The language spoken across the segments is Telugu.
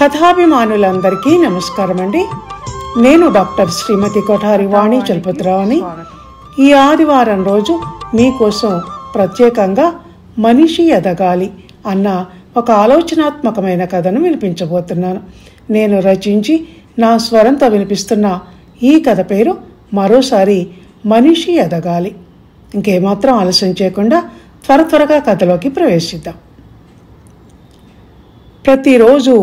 కథాభిమానులందరికీ నమస్కారం అండి. నేను డాక్టర్ శ్రీమతి కొఠారి వాణి చలపతిరావుని. ఈ ఆదివారం రోజు మీకోసం ప్రత్యేకంగా మనిషి ఎదగాలి అన్న ఒక ఆలోచనాత్మకమైన కథను వినిపించబోతున్నాను. నేను రచించి నా స్వరంతో వినిపిస్తున్న ఈ కథ పేరు మరోసారి మనిషి ఎదగాలి. ఇంకేమాత్రం ఆలస్యం చేయకుండా త్వరగా కథలోకి ప్రవేశిద్దాం. ప్రతిరోజు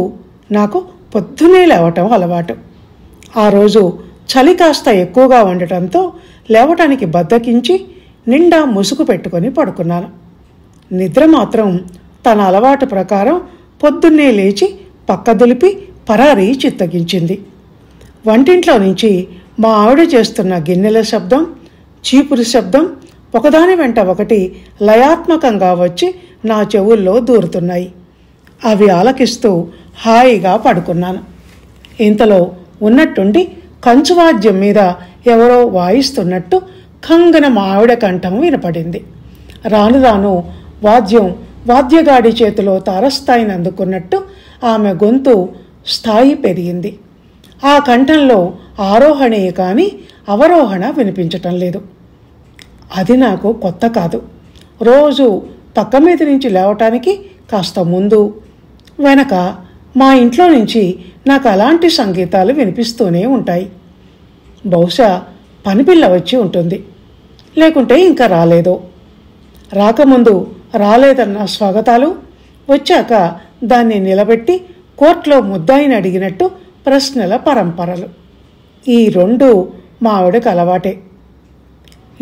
నాకు పొద్దునే లేవటం అలవాటు. ఆ రోజు చలి కాస్త ఎక్కువగా ఉండటంతో లేవటానికి బద్దకించి నిండా ముసుగు పెట్టుకొని పడుకున్నాను. నిద్ర మాత్రం తన అలవాటు ప్రకారం పొద్దున్నే లేచి పక్క దులిపి పరారీ చిత్తగించింది. వంటింట్లో నుంచి మా ఆవిడ చేస్తున్న గిన్నెల శబ్దం, చీపురు శబ్దం ఒకదాని వెంట ఒకటి లయాత్మకంగా వచ్చి నా చెవుల్లో దూరుతున్నాయి. అవి ఆలకిస్తూ హాయిగా పడుకున్నాను. ఇంతలో ఉన్నట్టుండి కంచువాద్యం మీద ఎవరో వాయిస్తున్నట్టు కంగన మా ఆవిడ కంఠం వినపడింది. రాను రాను వాద్యగాడి చేతిలో తారస్థాయిని అందుకున్నట్టు ఆమె గొంతు స్థాయి పెరిగింది. ఆ కంఠంలో ఆరోహణే కానీ అవరోహణ వినిపించటం లేదు. అది నాకు కొత్త కాదు. రోజు పక్క మీద నుంచి లేవటానికి కాస్త ముందు వెనక మా ఇంట్లో నుంచి నాకు అలాంటి సంగీతాలు వినిపిస్తూనే ఉంటాయి. బహుశా పనిపిల్ల వచ్చి ఉంటుంది, లేకుంటే ఇంకా రాలేదో. రాకముందు రాలేదన్న స్వాగతాలు, వచ్చాక దాన్ని నిలబెట్టి కోర్టులో ముద్దాయిని అడిగినట్టు ప్రశ్నల పరంపరలు. ఈ రెండు మా ఆవిడకు అలవాటే.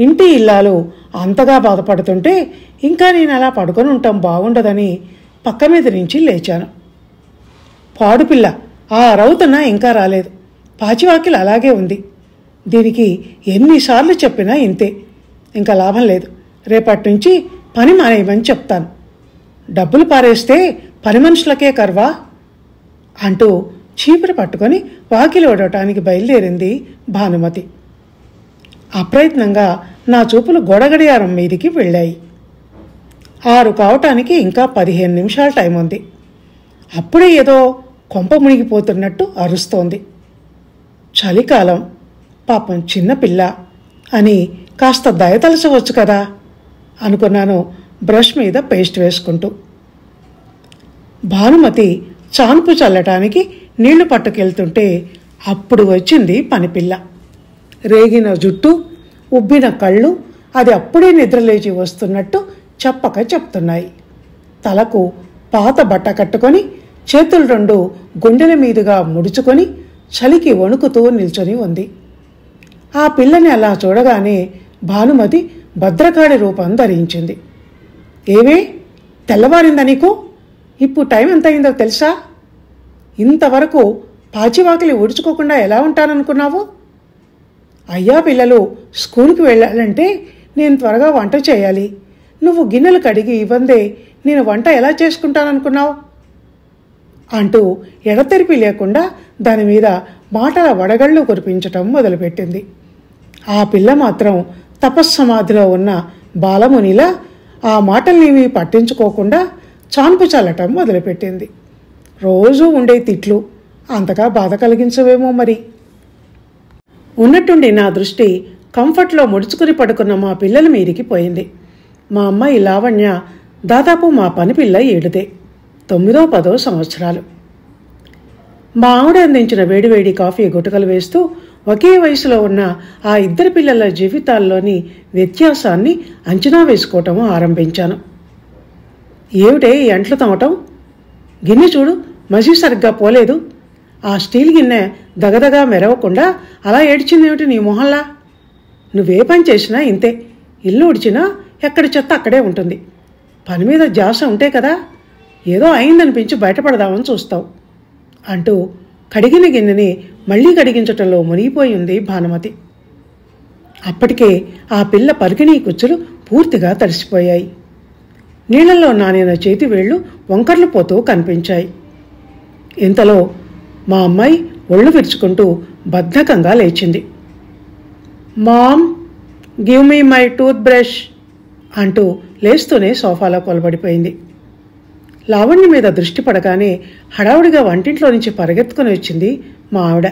ఇంటి ఇల్లాలు అంతగా బాధపడుతుంటే ఇంకా నేను అలా పడుకొని ఉంటాం బాగుండదని పక్క మీద నుంచి లేచాను. పాడుపిల్ల ఆ రౌతున ఇంకా రాలేదు. పాచివాకిలు అలాగే ఉంది. దీనికి ఎన్నిసార్లు చెప్పినా ఇంతే. ఇంకా లాభం లేదు. రేపటి నుంచి పని మానేయమని చెప్తాను. డబ్బులు పారేస్తే పని మనుషులకే కర్వా అంటూ చీపురు పట్టుకొని వాకిలి ఓడటానికి బయలుదేరింది భానుమతి. అప్రయత్నంగా నా చూపులు గోడగడియారం మీదికి వెళ్ళాయి. 6 కావటానికి ఇంకా 15 నిమిషాల టైం ఉంది. అప్పుడే ఏదో కొంప మునిగిపోతున్నట్టు అరుస్తోంది. చలికాలం, పాపం చిన్నపిల్ల అని కాస్త దయతలచవచ్చు కదా అనుకున్నాను బ్రష్ మీద పేస్ట్ వేసుకుంటూ. భానుమతి చాన్పు చల్లటానికి నీళ్లు పట్టుకెళ్తుంటే అప్పుడు వచ్చింది పనిపిల్ల. రేగిన జుట్టు, ఉబ్బిన కళ్ళు అది అప్పుడే నిద్రలేచి వస్తున్నట్టు చెప్పక చెప్తున్నాయి. తలకు పాత బట్ట కట్టుకొని చేతులు 2 గుండెల మీదుగా ముడుచుకొని చలికి వణుకుతూ నిల్చొని ఉంది. ఆ పిల్లని అలా చూడగానే భానుమతి భద్రకాళి రూపం ధరించింది. ఏమే తెల్లవారిందా నీకు? ఇప్పుడు టైం ఎంత అయిందో తెలుసా? ఇంతవరకు పాచివాకిలి ఊడ్చుకోకుండా ఎలా ఉంటాననుకున్నావు? అయ్యా పిల్లలు స్కూల్కి వెళ్ళాలంటే నేను త్వరగా వంట చేయాలి. నువ్వు గిన్నెలు కడిగి ఇవ్వందే నేను వంట ఎలా చేసుకుంటాననుకున్నావు అంటూ ఎడతెరిపి లేకుండా దాని మీద మాటల వడగళ్ళు కురిపించటం మొదలుపెట్టింది. ఆ పిల్ల మాత్రం తపస్సమాధిలో ఉన్న బాలమునిలా ఆ మాటల్నేమీ పట్టించుకోకుండా చాన్పు చల్లటం మొదలుపెట్టింది. రోజూ ఉండే తిట్లు అంతగా బాధ కలిగించవేమో మరి. ఉన్నట్టుండి నా దృష్టి కంఫర్ట్లో ముడుచుకుని పడుకున్న మా పిల్లల మీదికి పోయింది. మా అమ్మాయి లావణ్య దాదాపు మా పనిపిల్ల 7దే, 9వ 10వ సంవత్సరాలు. మా ఆవిడ అందించిన వేడివేడి కాఫీ గుటకలు వేస్తూ ఒకే వయసులో ఉన్న ఆ 2 పిల్లల జీవితాల్లోని వ్యత్యాసాన్ని అంచనా వేసుకోవటం ఆరంభించాను. ఏమిటే ఎంట్లు తమ్మటం? గిన్నె చూడు, మసి సరిగ్గా పోలేదు. ఆ స్టీల్ గిన్నె దగదగా మెరవకుండా అలా ఏడ్చిందేమిటి నీ మొహంలా? నువ్వే పని చేసినా ఇంతే. ఇల్లు ఉడిచినా ఎక్కడి చెత్త అక్కడే ఉంటుంది. పని మీద జాస ఉంటే కదా ఏదో అయిందనిపించి బయటపడదామని చూస్తావు అంటూ కడిగిన గిన్నెని మళ్లీ కడిగించటంలో మునిగిపోయి ఉంది భానుమతి. అప్పటికే ఆ పిల్ల పరికిణీ కుచ్చులు పూర్తిగా తడిసిపోయాయి. నీళ్లలో నానిన చేతి వేళ్లు వంకర్లు పోతూ కనిపించాయి. ఇంతలో మా అమ్మాయి ఒళ్ళు విరుచుకుంటూ బద్ధకంగా లేచింది. Mom, give me my tooth brush అంటూ లేస్తూనే సోఫాలో కొలబడిపోయింది. లావణ్య మీద దృష్టి పడగానే హడావుడిగా వంటింట్లో నుంచి పరిగెత్తుకుని వచ్చింది మా ఆవిడ.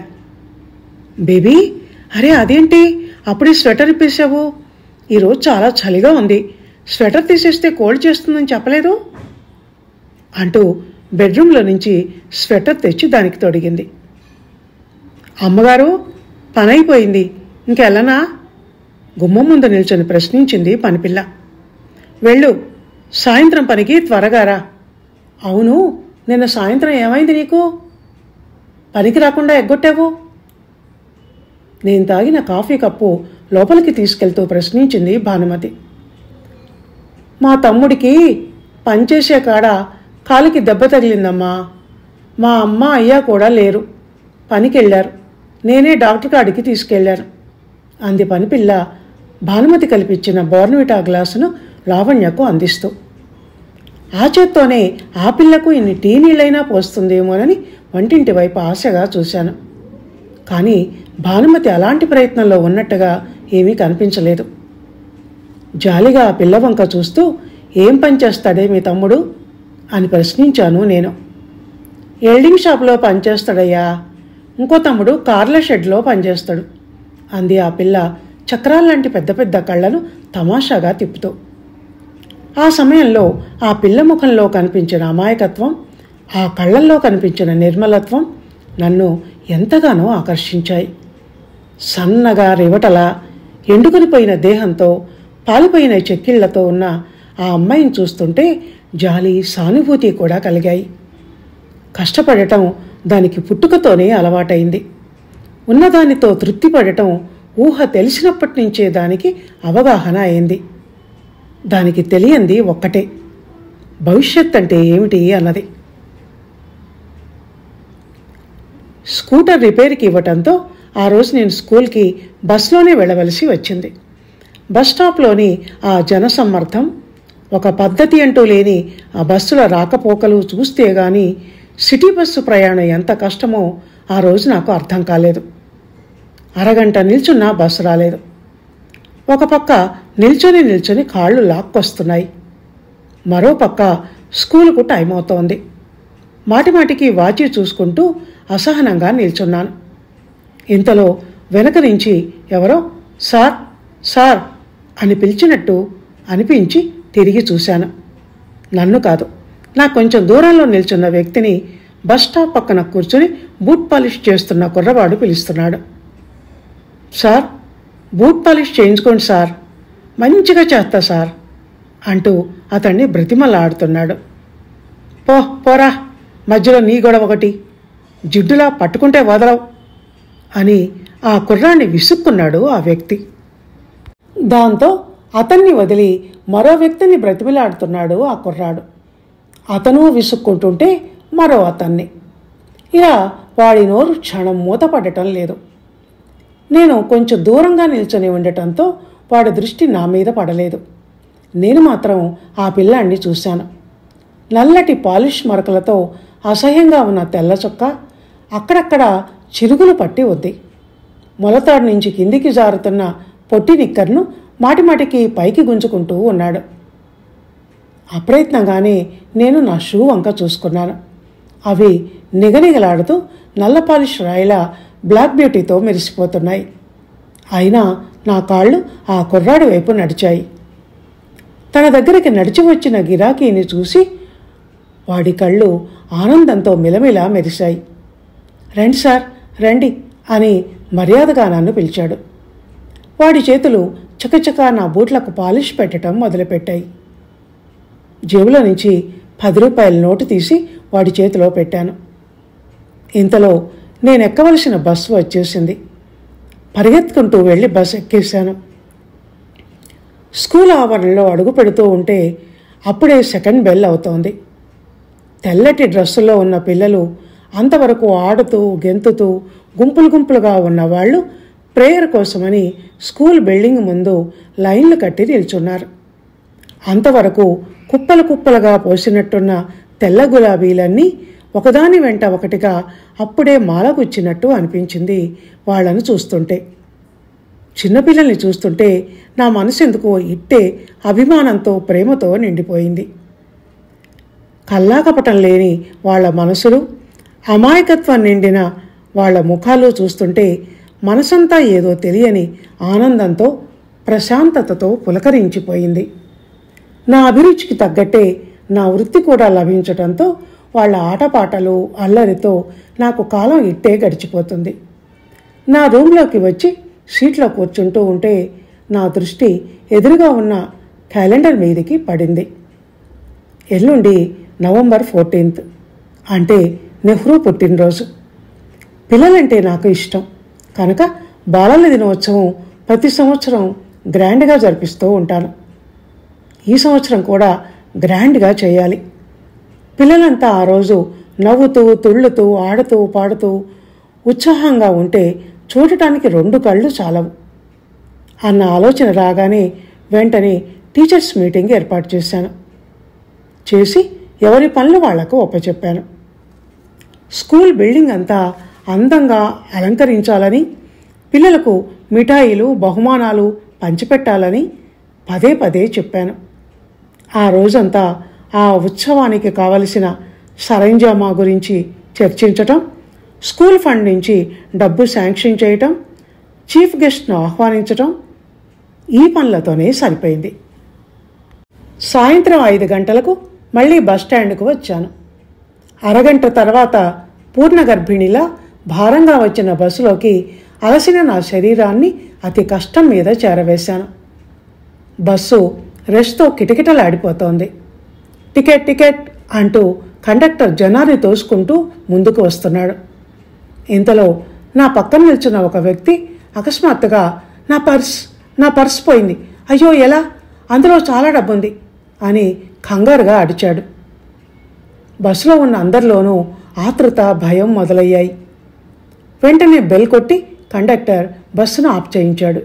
బేబీ, అరే అదేంటి అప్పుడే స్వెటర్ ఇప్పేశావు? ఈరోజు చాలా చలిగా ఉంది, స్వెటర్ తీసేస్తే కోల్డ్ చేస్తుందని చెప్పలేదు అంటూ బెడ్రూమ్లో నుంచి స్వెటర్ తెచ్చి దానికి తొడిగింది. అమ్మగారు, పని అయిపోయింది, ఇంకెళ్ళనా? గుమ్మం ముందు నిల్చొని ప్రశ్నించింది పనిపిల్ల. వెళ్ళు, సాయంత్రం పనికి త్వరగా రా. అవును, నిన్న సాయంత్రం ఏమైంది నీకు? పనికి రాకుండా ఎగ్గొట్టావు? నేను తాగిన కాఫీ కప్పు లోపలికి తీసుకెళ్తూ ప్రశ్నించింది భానుమతి. మా తమ్ముడికి పనిచేసే కాడ కాలికి దెబ్బ తగిలిందమ్మా. మా అమ్మ అయ్యా కూడా లేరు, పనికెళ్ళారు. నేనే డాక్టర్ కాడికి తీసుకెళ్లాను అంది పనిపిల్ల భానుమతి కల్పించిన బోర్న్విటా గ్లాసును లావణ్యకు అందిస్తూ. ఆ చేత్తోనే ఆ పిల్లకు ఇన్ని టీ నీళ్ళైనా పోస్తుందేమోనని వంటింటి వైపు ఆశగా చూశాను. కానీ భానుమతి అలాంటి ప్రయత్నంలో ఉన్నట్టుగా ఏమీ కనిపించలేదు. జాలిగా ఆ పిల్ల వంక చూస్తూ, ఏం పని చేస్తాడే మీ తమ్ముడు అని ప్రశ్నించాను నేను. ఎల్డింగ్ షాప్లో పనిచేస్తాడయ్యా, ఇంకో తమ్ముడు కార్ల షెడ్లో పనిచేస్తాడు అంది ఆ పిల్ల చక్రాల్లాంటి పెద్ద పెద్ద కళ్ళను తమాషాగా తిప్పుతూ. ఆ సమయంలో ఆ పిల్ల ముఖంలో కనిపించిన అమాయకత్వం, ఆ కళ్ళల్లో కనిపించిన నిర్మలత్వం నన్ను ఎంతగానో ఆకర్షించాయి. సన్నగా రివటలా ఎండుకొనిపోయిన దేహంతో పాలిపోయిన చెక్కిళ్లతో ఉన్న ఆ అమ్మాయిని చూస్తుంటే జాలి, సానుభూతి కూడా కలిగాయి. కష్టపడటం దానికి పుట్టుకతోనే అలవాటైంది. ఉన్నదానితో తృప్తి పడటం ఊహ తెలిసినప్పటి నుంచే దానికి అవగాహన అయింది. దానికి తెలియంది ఒక్కటే, భవిష్యత్ అంటే ఏమిటి అన్నది. స్కూటర్ రిపేర్కి ఇవ్వటంతో ఆ రోజు నేను స్కూల్కి బస్లోనే వెళ్ళవలసి వచ్చింది. బస్ స్టాప్లోని ఆ జనసమ్మర్దం, ఒక పద్ధతి అంటూ లేని ఆ బస్సుల రాకపోకలు చూస్తే గాని సిటీ బస్సు ప్రయాణం ఎంత కష్టమో ఆ రోజు నాకు అర్థం కాలేదు. అరగంట నిల్చున్నా బస్సు రాలేదు. ఒక పక్క నిల్చొని కాళ్ళు లాక్కొస్తున్నాయి, మరో పక్క స్కూలుకు టైం అవుతోంది. మాటిమాటికి వాచి చూసుకుంటూ అసహనంగా నిల్చున్నాను. ఇంతలో వెనక నుంచి ఎవరో సార్ సార్ అని పిలిచినట్టు అనిపించి తిరిగి చూశాను. నన్ను కాదు, నాకు కొంచెం దూరంలో నిల్చున్న వ్యక్తిని బస్ స్టాప్ పక్కన కూర్చుని బూట్ పాలిష్ చేస్తున్న కుర్రవాడు పిలుస్తున్నాడు. సార్, బూట్ పాలిష్ చేయించుకోండి సార్, మంచిగా చేస్తా సార్ అంటూ అతన్ని బ్రతిమలాడుతున్నాడు. పోరా, మధ్యలో నీ గొడవ ఒకటి, జిడ్డులా పట్టుకుంటే వదలవు అని ఆ కుర్రాన్ని విసుక్కున్నాడు ఆ వ్యక్తి. దాంతో అతన్ని వదిలి మరో వ్యక్తిని బ్రతిమలాడుతున్నాడు ఆ కుర్రాడు. అతను విసుక్కుంటుంటే మరో అతన్ని. ఇలా వాడి నోరు క్షణం మూతపడటం లేదు. నేను కొంచెం దూరంగా నిల్చొని ఉండటంతో వాడి దృష్టి నా మీద పడలేదు. నేను మాత్రం ఆ పిల్లాన్ని చూశాను. నల్లటి పాలిష్ మరకలతో అసహ్యంగా ఉన్న తెల్ల చొక్కా, అక్కడక్కడ చిరుగులు పట్టి ఉంది. మొలతాడు నుంచి కిందికి జారుతున్న పొట్టి నిక్కర్ను మాటిమాటికి పైకి గుంజుకుంటూ ఉన్నాడు. అప్రయత్నంగానే నేను నా షూ వంక చూసుకున్నాను. అవి నిగనిగలాడుతూ నల్ల పాలిష్ రాయిలా బ్లాక్ బ్యూటీతో మెరిసిపోతున్నాయి. అయినా నా కాళ్ళు ఆ కుర్రాడి వైపు నడిచాయి. తన దగ్గరికి నడిచి వచ్చిన గిరాకీని చూసి వాడి కళ్ళు ఆనందంతో మిలమిలా మెరిశాయి. రండి సార్, రండి అని మర్యాదగా నన్ను పిలిచాడు. వాడి చేతులు చకచకా నా బూట్లకు పాలిష్ పెట్టడం మొదలుపెట్టాయి. జేబులో నుంచి 10 రూపాయల నోటు తీసి వాడి చేతిలో పెట్టాను. ఇంతలో నేను ఎక్కవలసిన బస్సు వచ్చేసింది. పరిగెత్తుకుంటూ వెళ్ళి బస్సు ఎక్కేశాను. స్కూల్ ఆవరణలో అడుగు పెడుతూ ఉంటే అప్పుడే సెకండ్ బెల్ అవుతోంది. తెల్లటి డ్రెస్సుల్లో ఉన్న పిల్లలు, అంతవరకు ఆడుతూ గెంతుతూ గుంపులు గుంపులుగా ఉన్నవాళ్ళు ప్రేయర్ కోసమని స్కూల్ బిల్డింగ్ ముందు లైన్లు కట్టి నిల్చున్నారు. అంతవరకు కుప్పలు కుప్పలుగా పోసినట్టున్న తెల్ల గులాబీలన్నీ ఒకదాని వెంట ఒకటిగా అప్పుడే మాలగుచ్చినట్టు అనిపించింది వాళ్లను చూస్తుంటే. చిన్నపిల్లల్ని చూస్తుంటే నా మనసు ఎందుకో ఇట్టే అభిమానంతో, ప్రేమతో నిండిపోయింది. కల్లాకపటం లేని వాళ్ళ మనసులు, అమాయకత్వం నిండిన వాళ్ళ ముఖాలు చూస్తుంటే మనసంతా ఏదో తెలియని ఆనందంతో, ప్రశాంతతతో పులకరించిపోయింది. నా అభిరుచికి తగ్గట్టే నా వృత్తి కూడా లభించటంతో వాళ్ళ ఆటపాటలు, అల్లరితో నాకు కాలం ఇట్టే గడిచిపోతుంది. నా రూమ్లోకి వచ్చి సీట్లో కూర్చుంటూ ఉంటే నా దృష్టి ఎదురుగా ఉన్న క్యాలెండర్ మీదికి పడింది. ఎల్లుండి నవంబర్ 14 అంటే నెహ్రూ పుట్టినరోజు. పిల్లలంటే నాకు ఇష్టం కనుక బాలల దినోత్సవం ప్రతి సంవత్సరం గ్రాండ్గా జరిపిస్తూ ఉంటాను. ఈ సంవత్సరం కూడా గ్రాండ్గా చేయాలి. పిల్లలంతా ఆ రోజు నవ్వుతూ, తుళ్ళుతూ, ఆడుతూ, పాడుతూ ఉత్సాహంగా ఉంటే చూడటానికి 2 కళ్ళు చాలవు అన్న ఆలోచన రాగానే వెంటనే టీచర్స్ మీటింగ్ ఏర్పాటు చేసి ఎవరి పనులు వాళ్లకు ఒప్పచెప్పాను. స్కూల్ బిల్డింగ్ అంతా అందంగా అలంకరించాలని, పిల్లలకు మిఠాయిలు, బహుమానాలు పంచిపెట్టాలని పదే పదే చెప్పాను. ఆ రోజంతా ఆ ఉత్సవానికి కావలసిన సరంజామా గురించి చర్చించటం, స్కూల్ ఫండ్ నుంచి డబ్బు శాంక్షన్ చేయటం, చీఫ్ గెస్ట్ను ఆహ్వానించటం, ఈ పనులతోనే సరిపోయింది. సాయంత్రం 5 గంటలకు మళ్ళీ బస్టాండ్కు వచ్చాను. అరగంట తర్వాత పూర్ణ గర్భిణిలా భారంగా వచ్చిన బస్సులోకి అలసిన నా శరీరాన్ని అతి కష్టం మీద చేరవేశాను. బస్సు రష్తో కిటకిటలాడిపోతోంది. టికెట్ టికెట్ అంటూ కండక్టర్ జనాన్ని తోసుకుంటూ ముందుకు వస్తున్నాడు. ఇంతలో నా పక్కన నిల్చున్న ఒక వ్యక్తి అకస్మాత్తుగా నా పర్స్ పోయింది, అయ్యో ఎలా, అందులో చాలా డబ్బుంది అని కంగారుగా అడిచాడు. బస్సులో ఉన్న అందరిలోనూ ఆతృత, భయం మొదలయ్యాయి. వెంటనే బెల్ కొట్టి కండక్టర్ బస్సును ఆఫ్ చేయించాడు.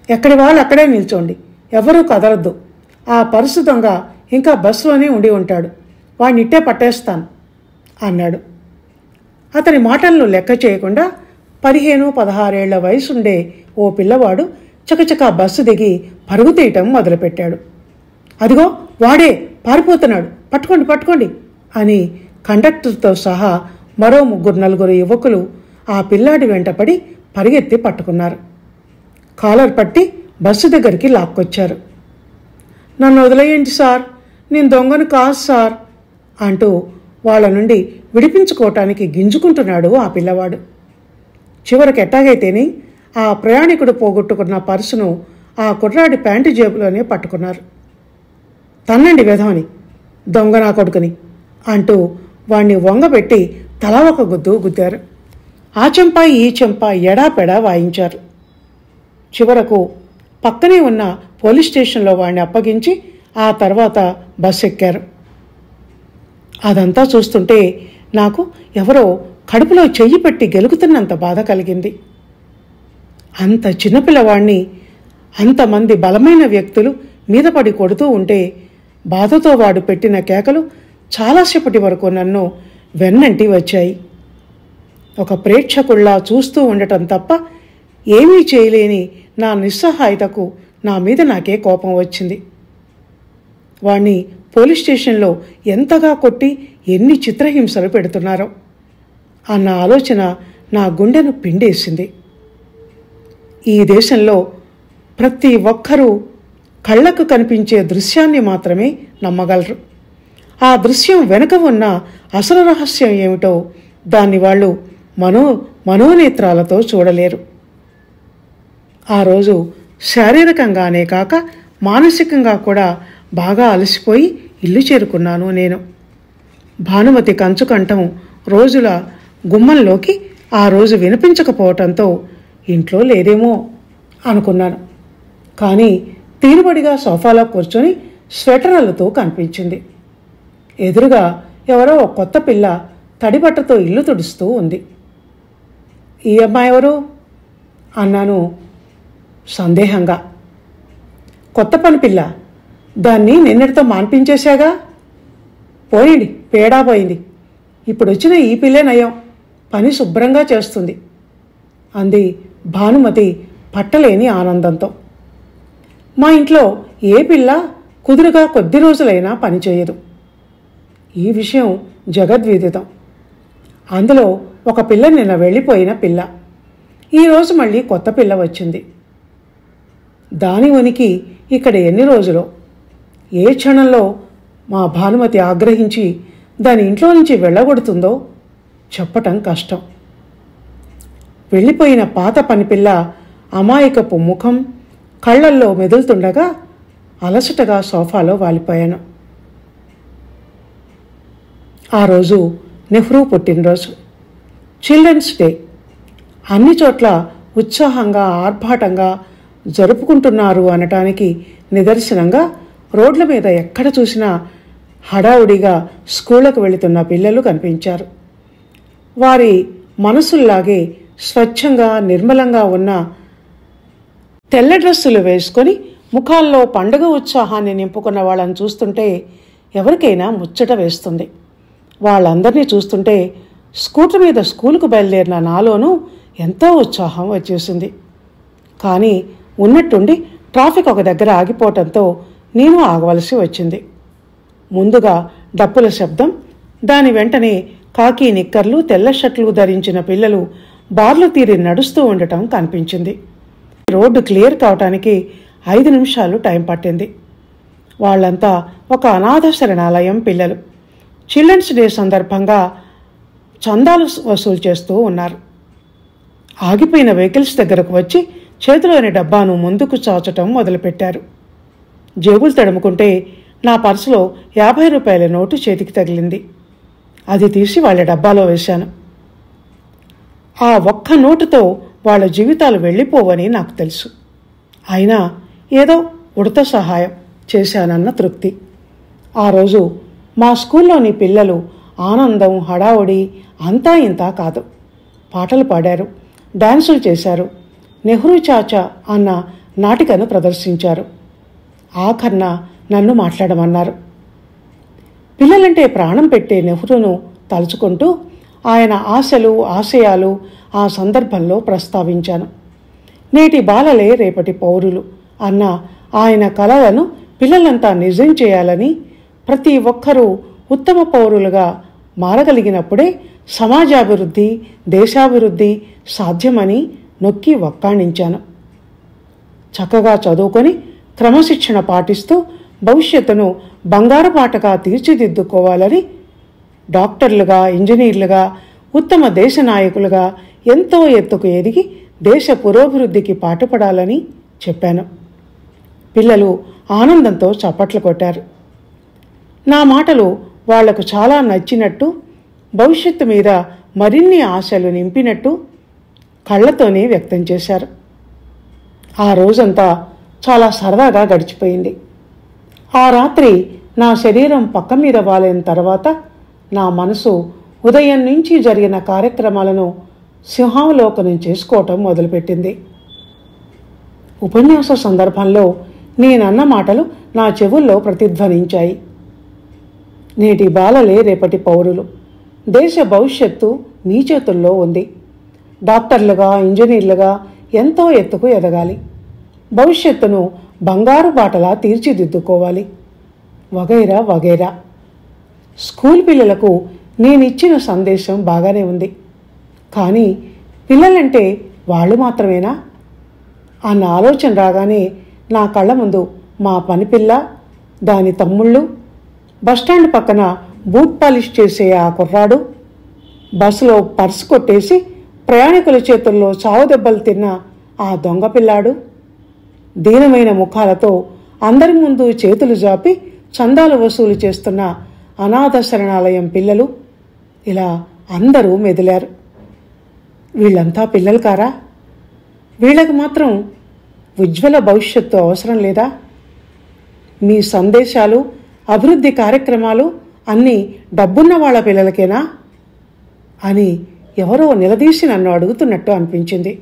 ఎక్కడి వాళ్ళు అక్కడే నిల్చోండి, ఎవరూ కదలొద్దు. ఆ పర్సు దొంగ ఇంకా బస్సులోనే ఉండి ఉంటాడు, వాడిని ఇట్టే పట్టేస్తాను అన్నాడు. అతని మాటలను లెక్క చేయకుండా 15-16 ఏళ్ల వయసుండే ఓ పిల్లవాడు చకచకా బస్సు దిగి పరుగు తీయటం మొదలుపెట్టాడు. అదిగో వాడే పారిపోతున్నాడు, పట్టుకోండి పట్టుకోండి అని కండక్టర్తో సహా మరో 3-4 యువకులు ఆ పిల్లాడి వెంటపడి పరిగెత్తి పట్టుకున్నారు. కాలర్ పట్టి బస్సు దగ్గరికి లాక్కొచ్చారు. నన్ను వదిలేయండి సార్, నేను దొంగను కాదు సార్ అంటూ వాళ్ళ నుండి విడిపించుకోవటానికి గింజుకుంటున్నాడు ఆ పిల్లవాడు. చివరికి ఎట్టాగైతేనే ఆ ప్రయాణికుడు పోగొట్టుకున్న పర్సును ఆ కుర్రాడి ప్యాంటు జేబులోనే పట్టుకున్నారు. తన్నండి వెధవని, దొంగ నా కొడుకుని అంటూ వాణ్ణి వంగబెట్టి తలా ఒక గుద్దు గుద్దారు. ఆ చెంప ఈ చెంప ఎడాపెడా వాయించారు. చివరకు పక్కనే ఉన్న పోలీస్ స్టేషన్లో వాడిని అప్పగించి ఆ తర్వాత బస్సు ఎక్కారు. అదంతా చూస్తుంటే నాకు ఎవరో కడుపులో చెయ్యి పెట్టి గెలుకుతున్నంత బాధ కలిగింది. అంత చిన్నపిల్లవాణ్ణి అంతమంది బలమైన వ్యక్తులు మీద పడి కొడుతూ ఉంటే బాధతో వాడు పెట్టిన కేకలు చాలాసేపటి వరకు నన్ను వెన్నంటి వచ్చాయి. ఒక ప్రేక్షకుల్లా చూస్తూ ఉండటం తప్ప ఏమీ చేయలేని నా నిస్సహాయతకు నా మీద నాకే కోపం వచ్చింది. వాణ్ణి పోలీస్ స్టేషన్లో ఎంతగా కొట్టి ఎన్ని చిత్రహింసలు పెడుతున్నారో అన్న ఆలోచన నా గుండెను పిండేసింది. ఈ దేశంలో ప్రతి ఒక్కరూ కళ్ళకు కనిపించే దృశ్యాన్ని మాత్రమే నమ్మగలరు. ఆ దృశ్యం వెనుక ఉన్న అసలు రహస్యం ఏమిటో దాన్ని వాళ్ళు మనోనేత్రాలతో చూడలేరు. ఆ రోజు శారీరకంగానే కాక మానసికంగా కూడా బాగా అలసిపోయి ఇల్లు చేరుకున్నాను నేను. భానుమతి కంచుకంఠం రోజుల గుమ్మంలోకి ఆ రోజు వినిపించకపోవటంతో ఇంట్లో లేదేమో అనుకున్నాను. కానీ తీరుబడిగా సోఫాలో కూర్చొని స్వెటర్ అల్లుతూ కనిపించింది. ఎదురుగా ఎవరో ఒక కొత్త పిల్ల తడిబట్టతో ఇల్లు తుడుస్తూ ఉంది. ఈ అమ్మాయి ఎవరు అన్నాను సందేహంగా. కొత్త పని పిల్ల, దాన్ని నిన్నటితో మాన్పించేశాగా. పోయింది, పేడా పోయింది. ఇప్పుడు వచ్చిన ఈ పిల్లే నయం, పని శుభ్రంగా చేస్తుంది అంది భానుమతి పట్టలేని ఆనందంతో. మా ఇంట్లో ఏ పిల్ల కుదురుగా కొద్ది రోజులైనా పని చేయదు. ఈ విషయం జగద్విదితం. అందులో ఒక పిల్ల నిన్న వెళ్ళిపోయిన పిల్ల. ఈరోజు మళ్ళీ కొత్త పిల్ల వచ్చింది. దాని ఉనికి ఇక్కడ ఎన్ని రోజులో, ఏ క్షణంలో మా భానుమతి ఆగ్రహించి దాని ఇంట్లో నుంచి వెళ్ళగొడుతుందో చెప్పటం కష్టం. వెళ్ళిపోయిన పాత పనిపిల్ల అమాయకపు ముఖం కళ్ళల్లో మెదులుతుండగా అలసటగా సోఫాలో వాలిపోయాను. ఆ రోజు నెహ్రూ పుట్టినరోజు, చిల్డ్రన్స్ డే. అన్ని చోట్ల ఉత్సాహంగా ఆర్భాటంగా జరుపుకుంటున్నారు అనటానికి నిదర్శనంగా రోడ్ల మీద ఎక్కడ చూసినా హడావుడిగా స్కూళ్లకు వెళుతున్న పిల్లలు కనిపించారు. వారి మనసుల్లాగే స్వచ్ఛంగా నిర్మలంగా ఉన్న తెల్ల డ్రెస్సులు వేసుకొని ముఖాల్లో పండుగ ఉత్సాహాన్ని నింపుకున్న వాళ్ళని చూస్తుంటే ఎవరికైనా ముచ్చట వేస్తుంది. వాళ్ళందరినీ చూస్తుంటే స్కూటర్ మీద స్కూలుకు బయలుదేరిన నాలోనూ ఎంతో ఉత్సాహం వచ్చేసింది. కానీ ఉన్నట్టుండి ట్రాఫిక్ ఒక దగ్గర ఆగిపోవటంతో నేను ఆగవలసి వచ్చింది. ముందుగా డప్పుల శబ్దం, దాని వెంటనే కాకి నిక్కర్లు తెల్ల షర్ట్లు ధరించిన పిల్లలు బార్లు తీరి నడుస్తూ ఉండటం కనిపించింది. రోడ్డు క్లియర్ కావటానికి 5 నిమిషాలు టైం పట్టింది. వాళ్ళంతా ఒక అనాథ శరణాలయం పిల్లలు. చిల్డ్రన్స్ డే సందర్భంగా చందాలు వసూలు చేస్తూ ఉన్నారు. ఆగిపోయిన వెహికల్స్ దగ్గరకు వచ్చి చేతిలోని డబ్బాను ముందుకు చాచటం మొదలుపెట్టారు. జేబులు తడుముకుంటే నా పర్సులో 50 రూపాయల నోటు చేతికి తగిలింది. అది తీసి వాళ్ళ డబ్బాలో వేశాను. ఆ ఒక్క నోటుతో వాళ్ళ జీవితాలు వెళ్ళిపోవని నాకు తెలుసు. అయినా ఏదో ఉడత సహాయం చేశానన్న తృప్తి. ఆ రోజు మా స్కూల్లోని పిల్లలు ఆనందం హడావుడి అంతా ఇంతా కాదు. పాటలు పాడారు, డాన్సులు చేశారు, నెహ్రూ చాచా అన్న నాటికను ప్రదర్శించారు. ఆఖర్న నన్ను మాట్లాడమన్నారు. పిల్లలంటే ప్రాణం పెట్టే నెహ్రూను తలుచుకుంటూ ఆయన ఆశలు ఆశయాలు ఆ సందర్భంలో ప్రస్తావించాను. నేటి బాలలే రేపటి పౌరులు అన్న ఆయన కలలను పిల్లలంతా నిజం చేయాలని, ప్రతి ఒక్కరూ ఉత్తమ పౌరులుగా మారగలిగినప్పుడే సమాజాభివృద్ధి దేశాభివృద్ధి సాధ్యమని నొక్కి వక్కాణించాను. చక్కగా చదువుకొని క్రమశిక్షణ పాటిస్తూ భవిష్యత్తును బంగారు బాటగా తీర్చిదిద్దుకోవాలని, డాక్టర్లుగా ఇంజనీర్లుగా ఉత్తమ దేశ నాయకులుగా ఎంతో ఎత్తుకు ఎదిగి దేశ పురోభివృద్ధికి పాటుపడాలని చెప్పాను. పిల్లలు ఆనందంతో చప్పట్లు కొట్టారు. నా మాటలు వాళ్లకు చాలా నచ్చినట్టు, భవిష్యత్తు మీద మరిన్ని ఆశలు నింపినట్టు కళ్ళతోనే వ్యక్తం చేశారు. ఆ రోజంతా చాలా సరదాగా గడిచిపోయింది. ఆ రాత్రి నా శరీరం పక్క మీద వాలిన తర్వాత నా మనసు ఉదయం నుంచి జరిగిన కార్యక్రమాలను సింహావలోకనం చేసుకోవటం మొదలుపెట్టింది. ఉపన్యాస సందర్భంలో నేనన్న మాటలు నా చెవుల్లో ప్రతిధ్వనించాయి. నేటి బాలలే రేపటి పౌరులు. దేశ భవిష్యత్తు మీ చేతుల్లో ఉంది. డాక్టర్లుగా ఇంజనీర్లుగా ఎంతో ఎత్తుకు ఎదగాలి. భవిష్యత్తును బంగారు బాటలా తీర్చిదిద్దుకోవాలి. వగైరా వగైరా. స్కూల్ పిల్లలకు నేనిచ్చిన సందేశం బాగానే ఉంది. కానీ పిల్లలంటే వాళ్ళు మాత్రమేనా అన్న ఆలోచన రాగానే నా కళ్ళ ముందు మా పనిపిల్ల, దాని తమ్ముళ్ళు, బస్టాండ్ పక్కన బూట్ పాలిష్ చేసే ఆ కుర్రాడు, బస్సులో పర్సు కొట్టేసి ప్రయాణికుల చేతుల్లో చావు దెబ్బలు తిన్న ఆ దొంగ పిల్లాడు, దీనమైన ముఖాలతో అందరి ముందు చేతులు జాపి చందాలు వసూలు చేస్తున్న అనాథ శరణాలయం పిల్లలు, ఇలా అందరూ మెదిలారు. వీళ్ళంతా పిల్లలు కారా? వీళ్ళకి మాత్రం ఉజ్వల భవిష్యత్తు అవసరం లేదా? మీ సందేశాలు అభివృద్ధి కార్యక్రమాలు అన్నీ డబ్బున్న వాళ్ళ పిల్లలకేనా అని ఎవరో నిలదీసి నన్ను అడుగుతున్నట్టు అనిపించింది.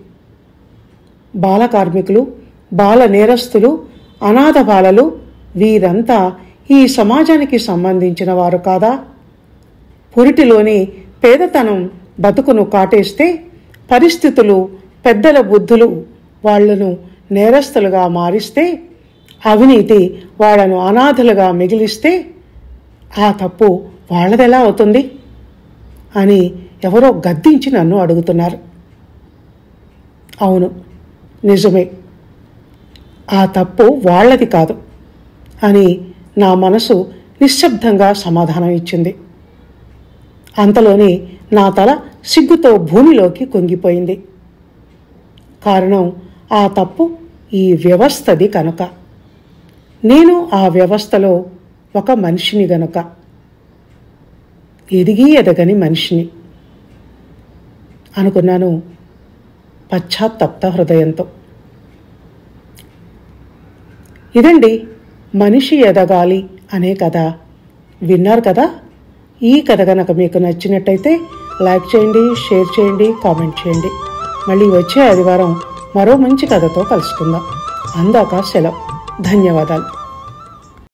బాల కార్మికులు, బాల నేరస్తులు, అనాథ బాలలు వీరంతా ఈ సమాజానికి సంబంధించిన వారు కాదా? పురిటిలోని పేదతనం బతుకును కాటేస్తే, పరిస్థితులు పెద్దల బుద్ధులు వాళ్లను నేరస్తులుగా మారిస్తే, అవినీతి వాళ్లను అనాథలుగా మిగిలిస్తే ఆ తప్పు వాళ్ళదెలా అవుతుంది అని ఎవరో గద్దించి నన్ను అడుగుతున్నారు. అవును, నిజమే, ఆ తప్పు వాళ్ళది కాదు అని నా మనసు నిశ్శబ్దంగా సమాధానం ఇచ్చింది. అంతలోనే నా తల సిగ్గుతో భూమిలోకి కుంగిపోయింది. కారణం ఆ తప్పు ఈ వ్యవస్థది కనుక, నేను ఆ వ్యవస్థలో ఒక మనిషిని గనుక, ఎదిగి ఎదగని మనిషిని అనుకున్నాను పశ్చాత్తప్త హృదయంతో. ఇదండి మనిషి ఎదగాలి అనే కథ. విన్నారు కదా. ఈ కథ కనుక మీకు నచ్చినట్టయితే లైక్ చేయండి, షేర్ చేయండి, కామెంట్ చేయండి. మళ్ళీ వచ్చే ఆదివారం మరో మంచి కథతో కలుసుకుందాం. అందాక సెలవు. ధన్యవాదాలు.